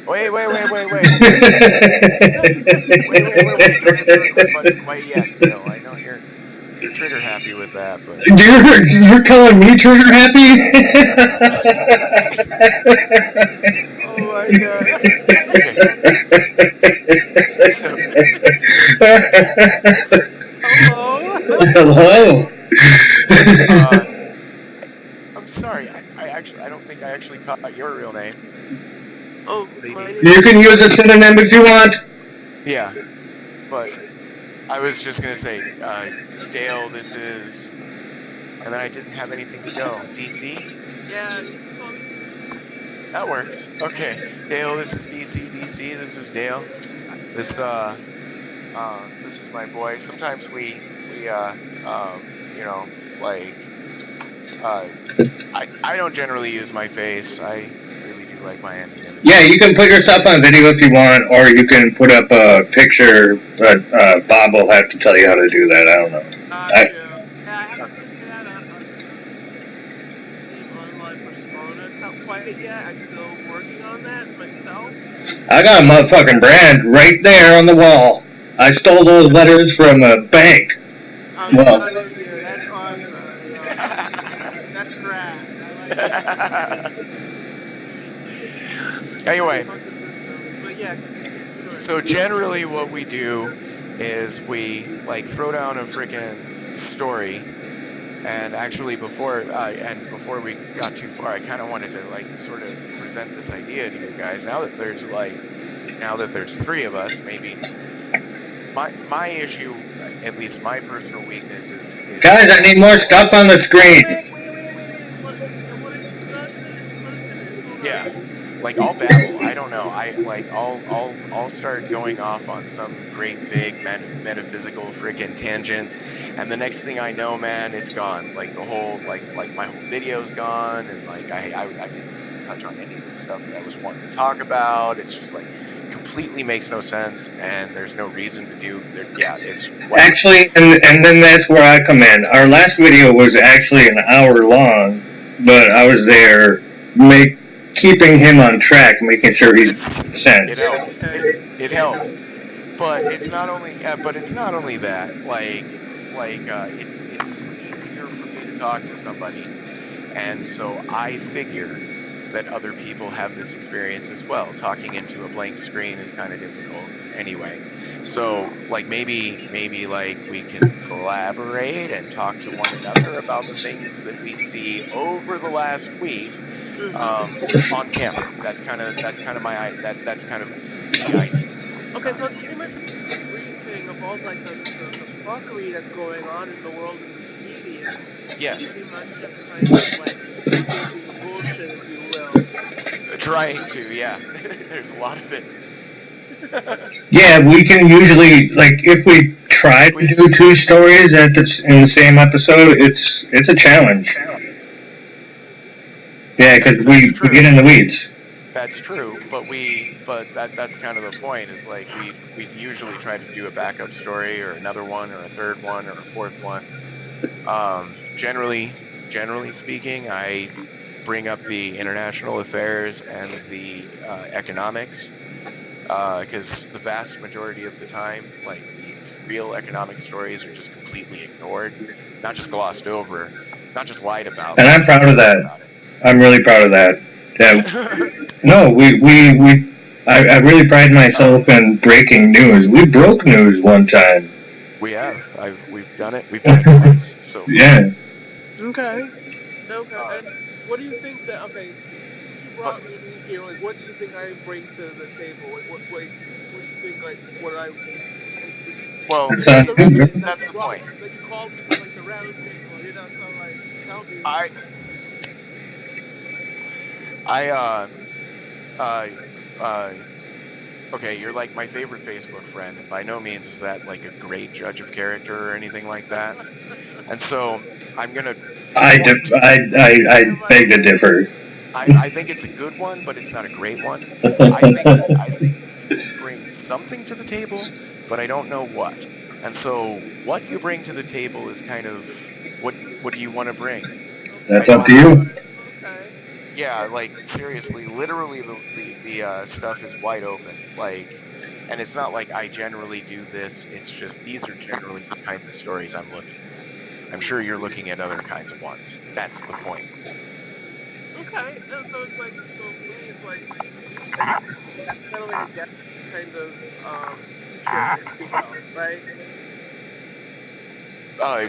Wait. Wait. Don't hit the record button quite yet, Dale. I know you're trigger happy with that, but You're calling me trigger happy? oh my god. Okay. So hello. Hello. Uh, I'm sorry. I don't think I actually caught your real name. Oh, my name You can use a synonym if you want. Yeah, but I was just gonna say, Dale. This is, and then I didn't have anything to go. DC. Yeah, you can call me DC. That works. Okay, Dale. This is DC. DC. This is Dale. This this is my boy. Sometimes we you know, like I don't generally use my face. I really do like my anonymity. Yeah, you can put yourself on video if you want, or you can put up a picture, but Bob will have to tell you how to do that. I don't know. Yeah, I haven't figured out a online persona account quite yet. I'm still working on that myself. I got a motherfucking brand right there on the wall. I stole those letters from a bank. I'm Well, proud of you. That's awesome. That's rad. I like it. Anyway, But yeah. so generally what we do is we like throw down a freaking story, and actually before we got too far, I kind of wanted to like sort of present this idea to you guys. Now that there's three of us, maybe my issue, at least my personal weakness is guys, I need more stuff on the screen. Wait. Yeah. Like I'll babble. I don't know. I'll start going off on some great big metaphysical freaking tangent, and the next thing I know, man, it's gone. Like the whole like my whole video's gone, and like I can touch on any of the stuff that I was wanting to talk about. It's just like completely makes no sense, and there's no reason to do. Yeah, it's Actually, and then that's where I come in. Our last video was actually an hour long, but I was there keeping him on track, making sure he's sent. It helps. It helps. But it's not only that. It's easier for me to talk to somebody, and so I figure that other people have this experience as well. Talking into a blank screen is kind of difficult anyway. So like maybe like we can collaborate and talk to one another about the things that we see over the last week. On camera. That's kind of the idea. Okay, so it's pretty much a briefing of all like the fuckery that's going on in the world in the media. Yes. Pretty much just kind of like bullshit, if you will. Trying to, yeah. There's a lot of it. Yeah, we can usually, like, if we try to do two stories in the same episode, it's a challenge. Yeah, because we get in the weeds. That's true, but that's kind of the point. Is like we usually try to do a backup story or another one or a third one or a fourth one. Generally speaking, I bring up the international affairs and the economics, because the vast majority of the time, like the real economic stories are just completely ignored, not just glossed over, not just lied about. And I'm proud of that. I'm really proud of that. Yeah. No, I really pride myself in breaking news. We broke news one time. We have. We've done it. We've done it twice. So yeah. Okay. And what do you think that? Okay, you brought me in here. Like, what do you think I bring to the table? What do you think? Like, what I? Well, that's the point. Like, you called me for like the round table. You know, so like, tell me. Okay, you're like my favorite Facebook friend, and by no means is that like a great judge of character or anything like that. And so I'm gonna. I beg to differ. I think it's a good one, but it's not a great one. I think you bring something to the table, but I don't know what. And so what you bring to the table is kind of what do you want to bring? That's up to you. Okay. Yeah, like seriously, literally, the stuff is wide open. Like, and it's not like I generally do this. It's just these are generally the kinds of stories I'm looking at. I'm sure you're looking at other kinds of ones. That's the point. Okay, and so it's like, so for me, it's like that's kind of like a guest kind of feature, if you will, right? Uh,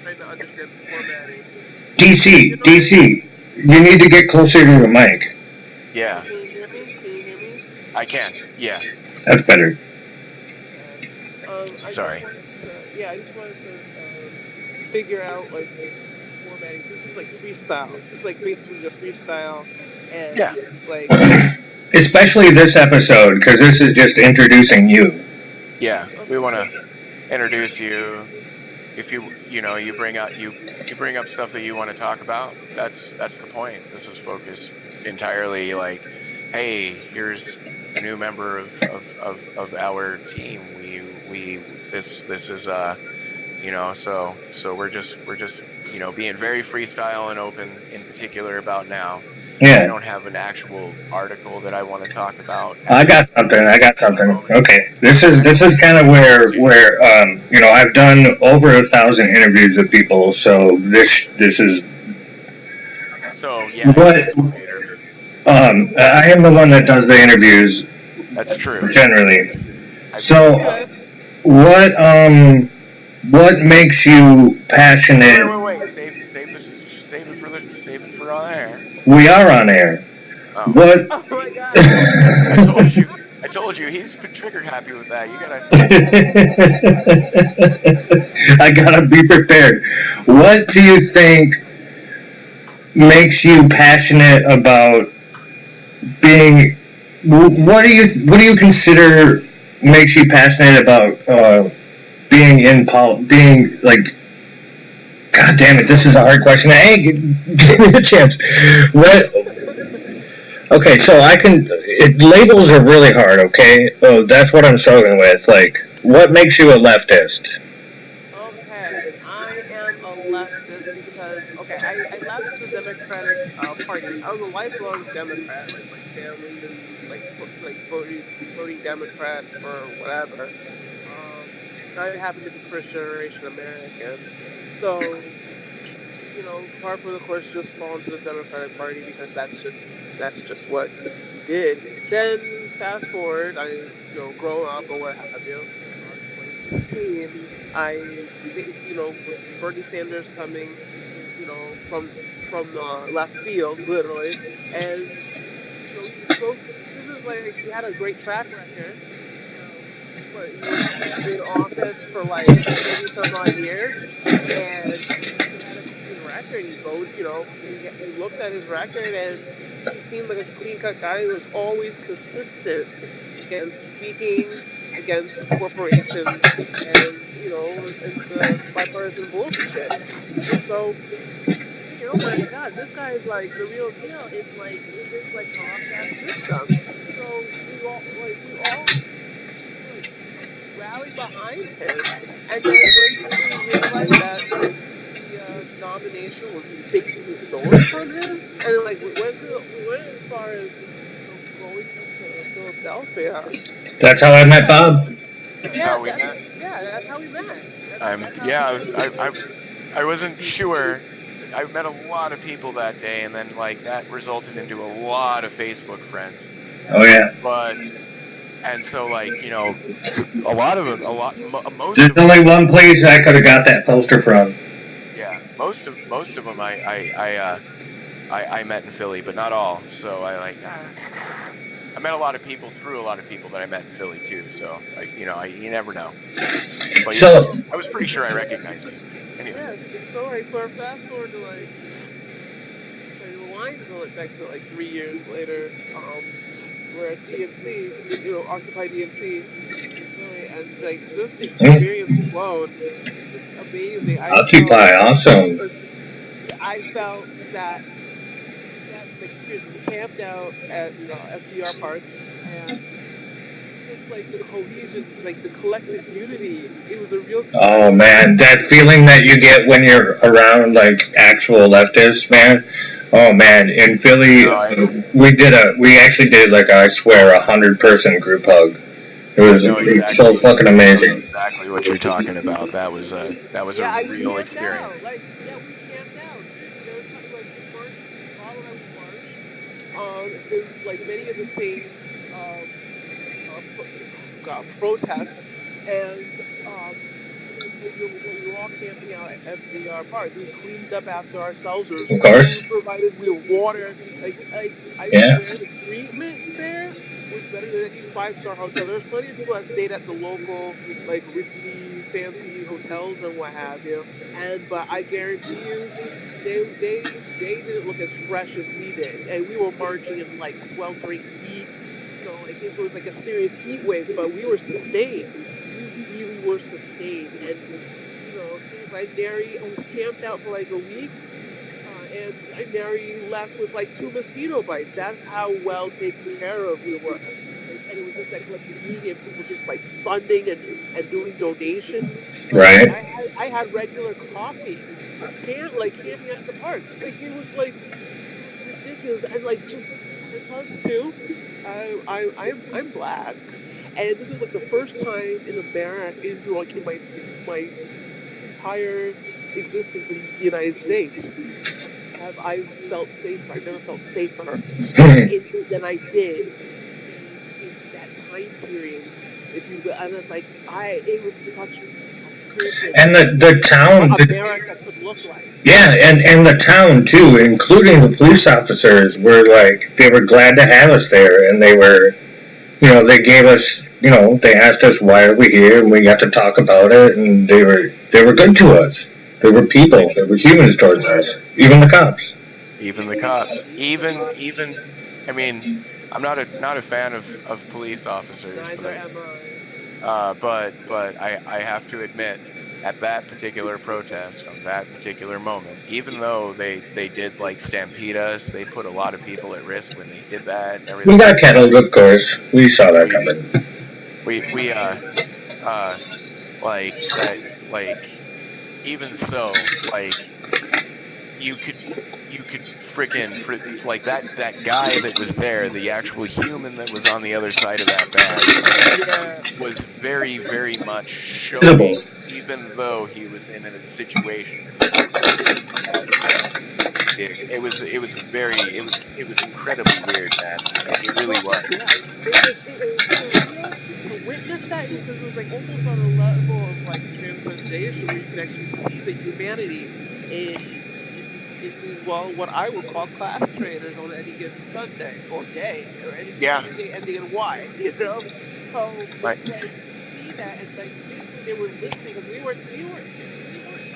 Trying to understand the formatting. You DC, know, DC, you need to get closer to the mic. yeah, can you hear me? Can you hear me? I can. Yeah, That's better. Okay. I just sorry. wanted to, yeah, I just wanted to figure out like formatting. So this is like freestyle. It's like basically a freestyle, and Yeah, like, Especially this episode, because this is just introducing you. yeah. We okay, want to introduce you. If you bring up stuff that you want to talk about, that's the point. This is focused entirely like, hey, here's a new member of our team. We this is so we're just being very freestyle and open in particular about now. I Yeah, don't have an actual article that I want to talk about at I this got something. at I this got present something. moment. Okay, this is Okay. this is kind of where I've done over 1,000 interviews with people, so this is So yeah, he what is one to interview. I am the one that does the interviews That's true. generally. That's So okay. what makes you passionate? wait. Save it for on air. We are on air. Oh, What? Oh my God! I told you. I told you he's trigger happy with that. You gotta. I gotta be prepared. What do you think makes you passionate about being? What do you consider makes you passionate about being being like? God damn it! This is a hard question. Hey, give me a chance. What? Okay, so labels are really hard. Okay, that's what I'm struggling with. Like, what makes you a leftist? Okay, I am a leftist because okay, I left the Democratic Party. I was a lifelong Democrat. Like my family's been like voting Democrat for whatever. I happen to be first generation American, so par for the course, just fall into the Democratic Party because that's just what you did. Then fast forward, I grow up or what have you. 2016, with Bernie Sanders coming, from left field, literally, and he spoke. This is like he had a great track record. But he was in office for like 30 some odd years, and he had a clean record. He voted, we looked at his record, and he seemed like a clean cut guy who was always consistent against speaking against corporations and the bipartisan bullshit. And so I figured, oh my God, this guy is like the real deal in this like corrupt ass system. So we all like rally behind him. And then once we realized that the nomination was basically stolen from him, and like we went as far as going to Philadelphia. That's how I met Bob. That's Yeah, how we met. that's how we met. That's how we Yeah. met. I wasn't sure. I met a lot of people that day, and then like that resulted into a lot of Facebook friends. Oh Yeah. yeah. But and so like a lot of them, most There's of them. only one place I could have got that poster from. Yeah, most of them I met in Philly, but not all. So I met a lot of people through a lot of people that I met in Philly too. So you never know. But yeah, So I was pretty sure I recognized you. Anyway, Yeah. So like for fast forward to like sorry, rewind to back to like 3 years later, we're at DNC, Occupy DNC in Philly, and like just the experience alone is just amazing. Occupy, awesome. I felt that experience. We camped out at FDR Park, and just like the cohesion, like the collective unity. It was a real Oh collective man, that feeling that you get when you're around like actual leftists, man. Oh man, in Philly, No, I we actually did like I swear 100-person group hug. I It know was so exactly. fucking I know amazing. exactly what you're talking about. That was a Yeah, we real camped out. experience. Like, yeah, we camped out. Seriously, there was like we marched. Colorado, we marched. There was like many of the same protests, and then we were all camping out at FDR Park. We cleaned up after ourselves. There was Of food course. provided. We were water. I Yeah. swear, the treatment there was better than any five-star hotel. There was plenty of people that stayed at the local like ritzy, fancy hotels and what have you. But I guarantee you, they didn't look as fresh as we did, and we were marching in like sweltering heat. Like it was like a serious heat wave, but we were sustained. We really were sustained, and seriously, I was camped out for like a week, and I nearly left with like two mosquito bites. That's how well taken care of we were. And it was just that collective unity and people just like funding and doing donations. Like Right. I had regular coffee, camping at the park. It was ridiculous, and like just and plus too, I'm black, and this was like the first time in America, in my entire existence in the United States, have I felt safer. I've never felt safer than I did in that time period. If you and it's like it was such a privilege And to the see what town, America could look like. yeah, and the town too, including the police officers, were like they were glad to have us there, and they were, they gave us, they asked us why are we here, and we got to talk about it, and they were good to us. They were people. Like, They were humans towards us, even the cops. even the cops, Even the cops. even. I mean, I'm not a fan of police officers, Neither am I. but I have to admit, at that particular protest, on that particular moment, even though they did like stampede us, they put a lot of people at risk when they did that and We everything got like that. kettled, of course. We saw that We coming. we uh like that like even so, like you could freaking like that guy that was there, the actual human that was on the other side of that badge, Yeah. was very, very much Visible. showing, even though he was in a situation that was completely unnecessary. It was incredibly weird, man. Like it really Well, was. yeah, it was surreal to witness that because it was like almost on a level of like transcendation where you could actually see the humanity in these what I would call class traitors on any given Sunday or day or Yeah, any day ending in Y. So like like to see that and like basically they were listening because we weren't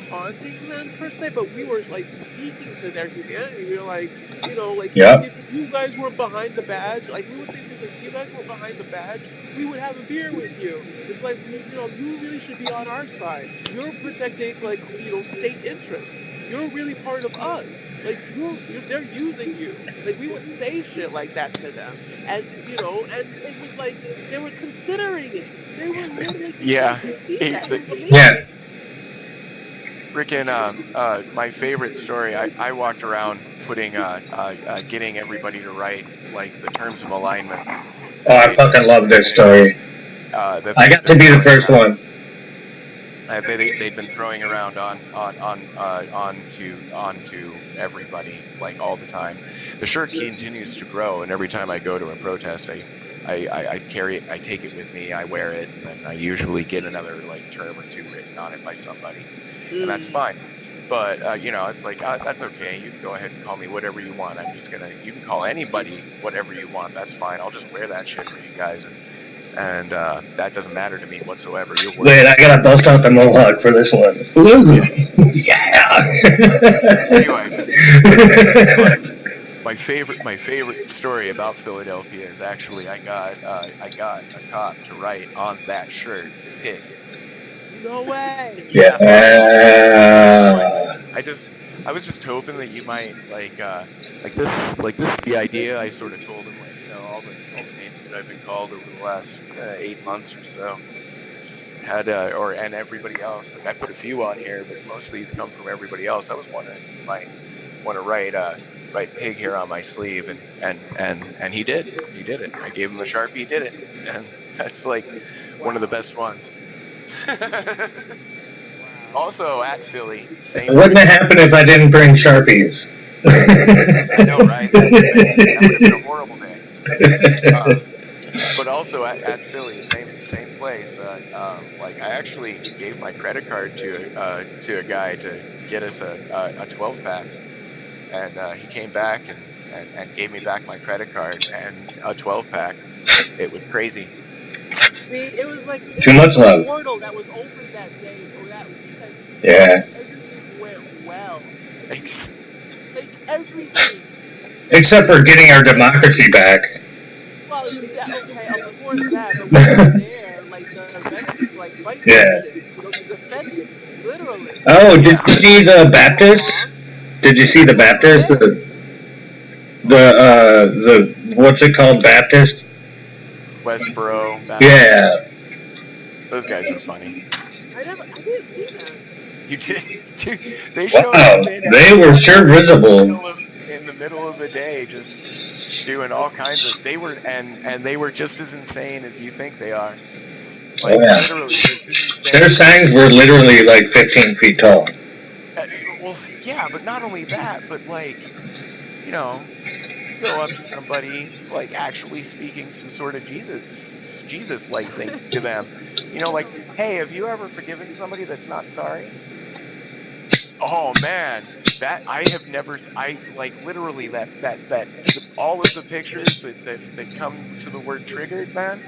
taunting them per se, but we were like speaking to their humanity. We were like, like Yep. if you guys weren't behind the badge, like we would say things like, if you guys weren't behind the badge, we would have a beer with you. It's like you really should be on our side. You're protecting like state interests. You're really part of us. Like they're using you. Like we would say shit like that to them, and it was like they were considering it. They were literally considering yeah, to see that. It was Yeah. amazing. freaking my favorite story. I walked around putting getting everybody to write like the terms of alignment Oh, that I fucking love this they story. that I they'd got to been be the throwing first around. one. They'd been throwing around onto everybody like all the time. The shirt continues to grow, and every time I go to a protest, I carry it, I take it with me, I wear it, and then I usually get another like term or two written on it by somebody, and that's Mm. fine. But it's like that's okay. You can go ahead and call me whatever you want. You can call anybody whatever you want. That's fine. I'll just wear that shit for you guys, and that doesn't matter to me whatsoever. Your Wait, words. I gotta bust out the mohawk for this one. Anyway, Yeah. but my favorite story about Philadelphia is actually I got a cop to write on that shirt pig. No way. Yeah, so Yeah. I was just hoping that you might like this the idea. I sort of told him like all the names that I've been called over the last 8 months or so. I just had and everybody else. Like I put a few on here, but most of these come from everybody else. I was wondering if you might want to write write pig here on my sleeve, and he did it. I gave him the Sharpie, he did it, and that's like one of the Wow. best ones. Wow. Also at Philly, same Wouldn't have freaking. happened if I didn't bring Sharpies. I know, right? That would have been a horrible day. But also at Philly, same place. Like I actually gave my credit card to a guy to get us a 12 pack, and he came back and gave me back my credit card and a 12 pack. It was crazy. See, it was like Too much a love. portal that was open that day or that weekend. Yeah. Everything went well. Ex- Like everything. Except for getting our democracy back. Well, okay, of course that, but we were there, like the veterans, like fighting Yeah. that shit, to defend it, literally. Oh, did Yeah. you see the Baptists? Did you see the Baptists? Yeah. The what's it called? Baptist? Westboro. Yeah. Those guys are funny. I didn't see them. You did. Dude, they showed Wow. up in They were sure visible. in the middle of the day, just doing all kinds of. They were just as insane as you think they are. Like Oh, yeah. literally, just as insane. Their signs were literally like 15 feet tall. Well, yeah, but not only that, but like, you know, you go up to somebody like actually speaking some sort of Jesus-like things to them. You know, like, hey, have you ever forgiven somebody that's not sorry? Oh man, that I have never. I like literally that all of the pictures that come to the word triggered, man.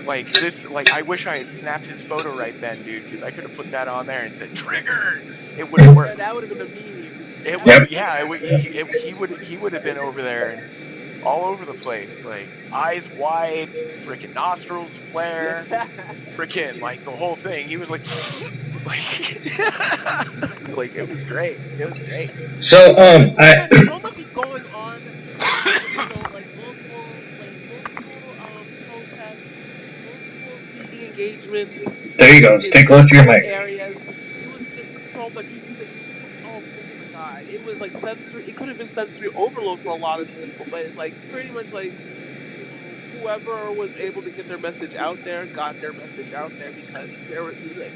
Like this, like I wish I had snapped his photo right then, dude, because I could have put that on there and said triggered. It would have worked. That would have been a meme. It would, Yep. yeah. He would have been over there and all over the place, like eyes wide, freaking nostrils flare, freaking like the whole thing. He was like, like it was great. It was great. So So much is going on. Like multiple protests, multiple speaking engagements. there you go. Stay close to your mic. Areas. It was just so much. Oh my god! It was like sensory. It could have been sensory overload for a lot of people, but it's like pretty much like whoever was able to get their message out there got their message out there because there were like.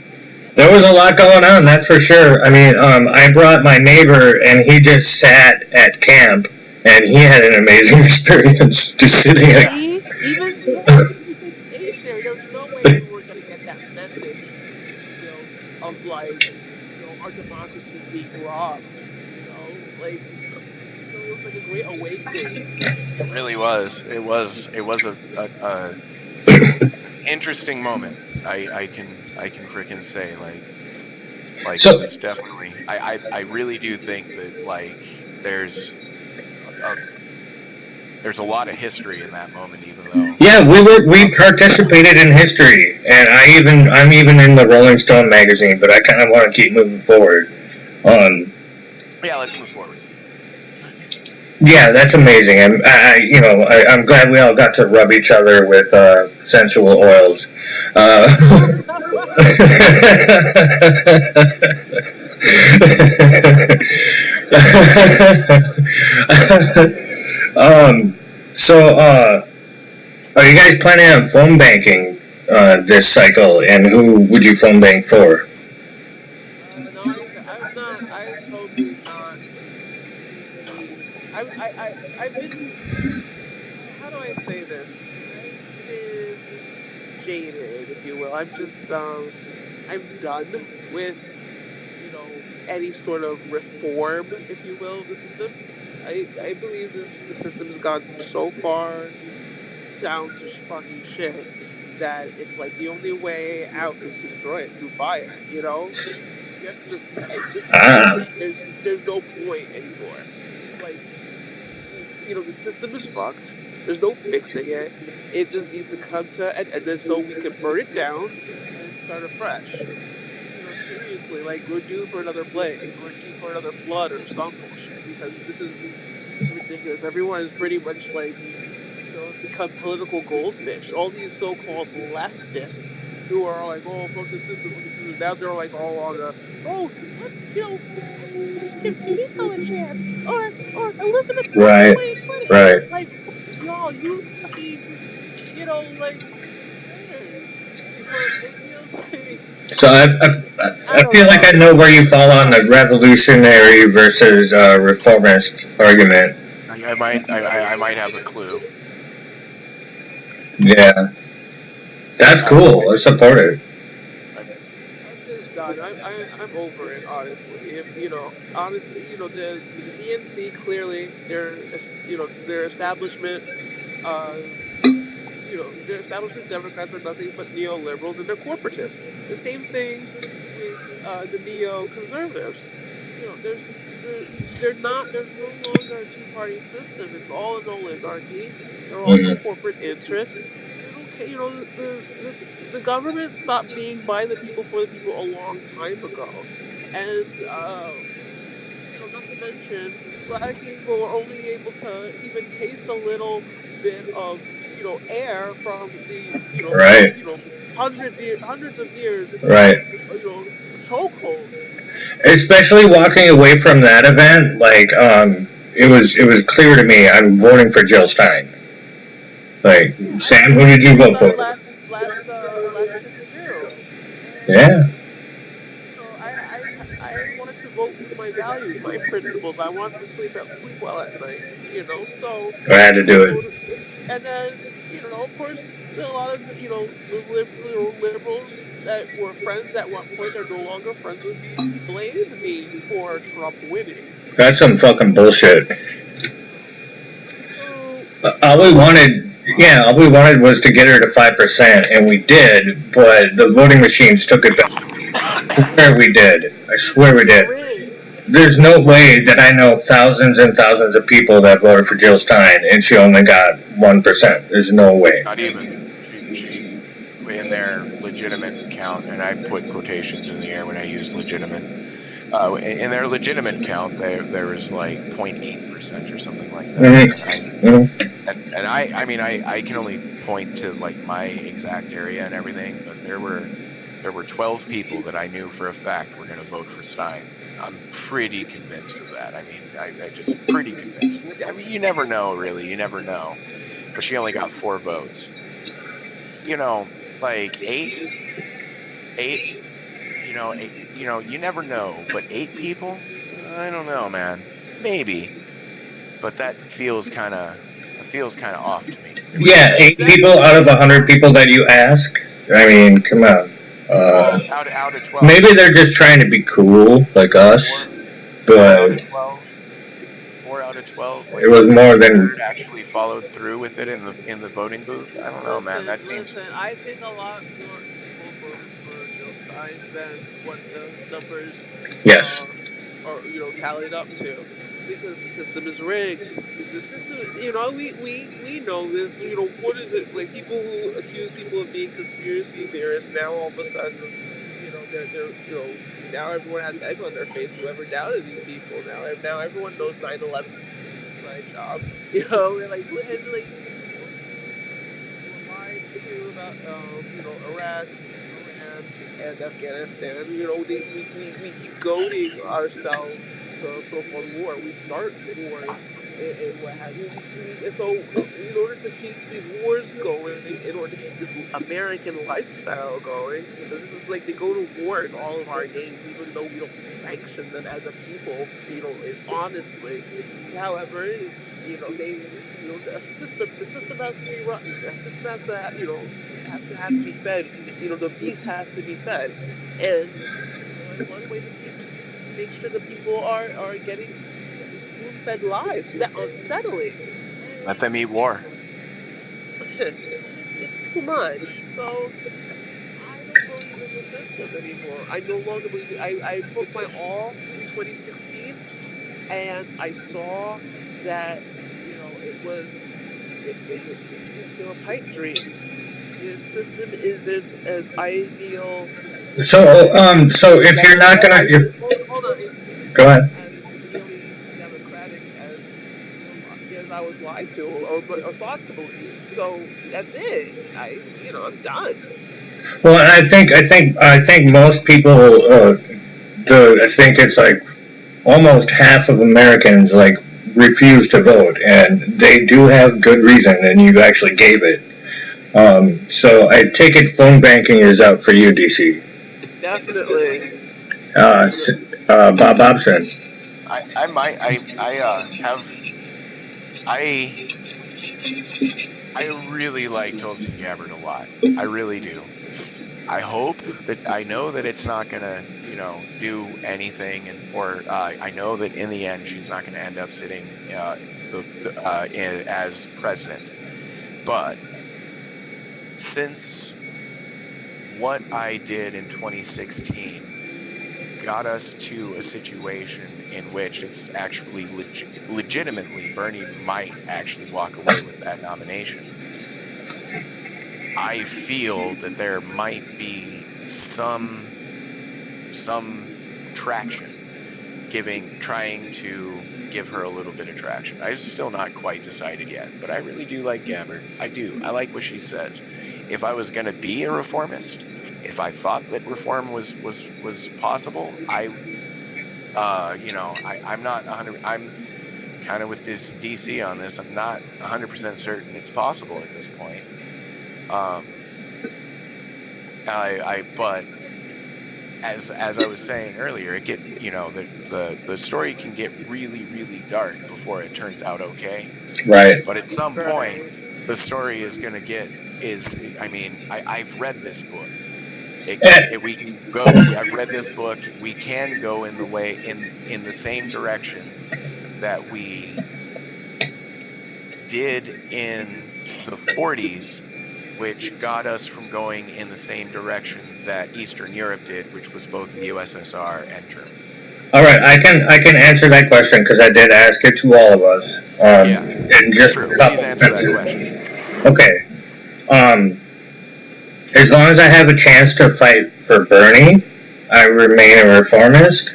There was a lot going on, that's for sure. I mean, I brought my neighbor, and he just sat at camp, and he had an amazing experience just sitting at. Even you said stationary. There was no way we were going to get that message, of like, our democracy is being robbed. Like, it was like a great awakening. It really was. It was a interesting moment. I can freaking say like So- it was definitely. I really do think that like there's a lot of history in that moment, even though. Yeah, we participated in history, and I'm even in the Rolling Stone magazine, but I kind of want to keep moving forward. Yeah, let's move forward. Yeah, that's amazing, and I'm glad we all got to rub each other with sensual oils. So, are you guys planning on phone banking this cycle, and who would you phone bank for? No, I'm not. I'm totally not. I've been. How do I say this? I've been jaded, if you will. I'm just. I'm done with, any sort of reform, if you will, of the system. I believe the system has gone so far down to fucking shit that it's like the only way out is destroy it through fire. You have to just there's no point anymore. It's like the system is fucked. There's no fixing it. It just needs to come to an end, so we can burn it down and start afresh. Seriously, like we're due for another plague. We're due for another flood or some bullshit because this is ridiculous. Everyone is pretty much like become political goldfish. All these so-called leftists who are like, oh, fuck the system. Now they're like all on the, let's give Nico a chance, or Elizabeth Warren Right. 2020. Right. It's like, fuck y'all, you fucking, like, traitors. But it feels like, So I I don't feel like know. I know where you fall on the revolutionary versus reformist argument. I might have a clue. Yeah, that's cool. I support it. I'm just done. I'm over it, honestly. If honestly, the DNC, clearly their establishment, uh, their establishment Democrats are nothing but neoliberals and they're corporatists. The same thing with the neoconservatives. They're not. There's no longer a two-party system. It's all an oligarchy. They're also Mhm. corporate interests. They don't care. The government stopped being by the people for the people a long time ago, and not to mention, black people were only able to even taste a little bit of air from the Right. hundreds of years Right. of chokehold. And it's like, Especially walking away from that event, like it was clear to me. I'm voting for Jill Stein. Like, yeah, Sam, who I did you voted vote for her for? last election too, and Yeah. I wanted to vote with my values, my principles. I wanted to sleep well at night, So I had to I do it. voted, and then of course, a lot of liberals that were friends at one point are no longer friends with me. Blamed me for Trump winning. That's some fucking bullshit. So All we wanted, yeah, all we wanted was to get her to 5%, and we did. But the voting machines took it back. I swear we did. I swear we it's did. rigged. There's no way that I know thousands and thousands of people that voted for Jill Stein, and she only got 1%. There's no way. Not even. She in their legitimate count, and I put quotations in the air when I used legitimate. In their legitimate count, there was like 0.8% or something like that. And I mean, I can only point to like my exact area and everything, but there were 12 people that I knew for a fact were going to vote for Stein. I'm pretty convinced of that. I mean, I just pretty convinced. I mean, you never know, really. You never know. But she only got 4 votes. Like eight. You never know. But 8 people, I don't know, man. Maybe, but that feels kind of off to me. Yeah, 8 people out of 100 people that you ask. I mean, come on. Out of 12. Maybe they're just trying to be cool, like us. But 4 out of 12. Like, it was more than. actually followed through with it in the voting booth. I don't know, man. That seems. Listen, I think a lot more people voted for Jill Stein than what the numbers Yes. are tallied up to, because the system is rigged. The system, we know this. What is it like? People who accuse people of being conspiracy theorists now all of a sudden, they're now everyone has egg on their face. Whoever doubted these people now everyone knows 9/11 was an inside job. We're like, and like those people who were lied to about Iraq, Iran, and Afghanistan. We keep goading ourselves to so-called war. We start wars and what have you. So in order to keep these wars going, in order to keep this American lifestyle going, this is like they go to war in all of our names, even though we don't sanction them as a people. Honestly. However, the system has to be run. The system has to has to be fed. The beast has to be fed, and and one way to feed the beast is to make sure the people are getting spoon-fed lies steadily. Let them eat war. It's too much. So I don't believe in the system anymore. I no longer believe it. I put my all in 2016, and I saw that it was they were pipe dreams. The system isn't as ideal. So if you're not gonna, Hold on, go isn't ahead. as ideally democratic as I was lied to or thought to believe. So that's it. I'm done. Well, I think most people, I think it's like almost half of Americans like refuse to vote, and they do have good reason, and you actually gave it. So I take it phone banking is out for you, DC. Definitely. Bob Hobson. I might have I really like Tulsi Gabbard a lot. I really do. I hope that I know that it's not gonna, do anything, or I know that in the end she's not gonna end up sitting as president. But since what I did in 2016 got us to a situation in which it's actually legitimately Bernie might actually walk away with that nomination, I feel that there might be some traction trying to give her a little bit of traction. I'm still not quite decided yet, but I really do like Gabbard. I do. I like what she says. If I was going to be a reformist, if I thought that reform was possible, I'm not 100. I'm kind of with this DC on this. I'm not 100% certain it's possible at this point. But as I was saying earlier, it the story can get really, really dark before it turns out okay. Right. But at some point, the story is going to I've read this book. We can go. I've read this book. We can go in the same direction that we did in the 40s, which got us from going in the same direction that Eastern Europe did, which was both the USSR and Germany. All right, I can answer that question because I did ask it to all of us. And just please answer that question. Okay. As long as I have a chance to fight for Bernie, I remain a reformist.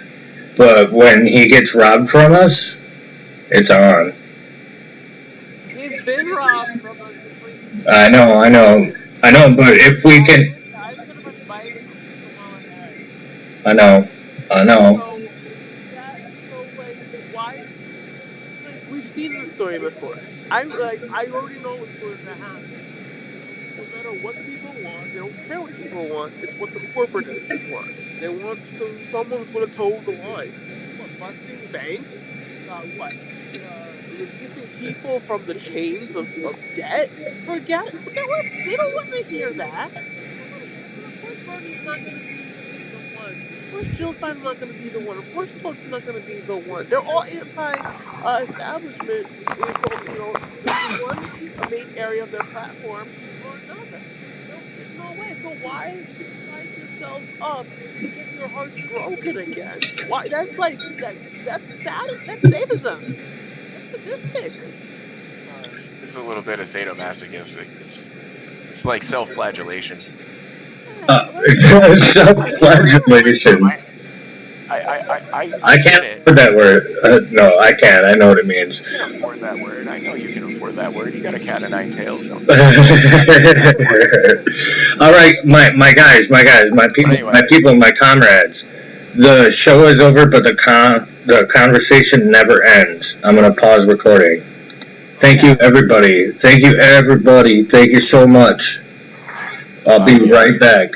But when he gets robbed from us, it's on. He's been robbed from us. I know. But if we can, I know. We've seen this story before. I already know what's going to happen. No matter what people want, they don't care what people want. It's what the corporatists want. They want someone who's going to toe the line. What, busting banks? Releasing people from the chains of debt? Forget it. They don't want to hear that. Of course, Bernie's not going to be the one. Of course, Jill Stein's not going to be the one. Of course, Tulsi's not going to be the one. They're all anti-establishment. One main area of their platform or another. There's no way. So why psych yourselves up to get your hearts broken again? Why? That's sad. That's sadism. That's sadistic. It's a little bit of sadomasochistic. It's like self-flagellation. Self-flagellation. I can't afford that word. No, I can't. I know what it means. You can afford that word. I know you can afford that word. You got a cat of nine tails. Don't All right, my guys, my people, anyway. My comrades. The show is over, but the conversation never ends. I'm gonna pause recording. Thank you, everybody. Thank you so much. I'll be right back.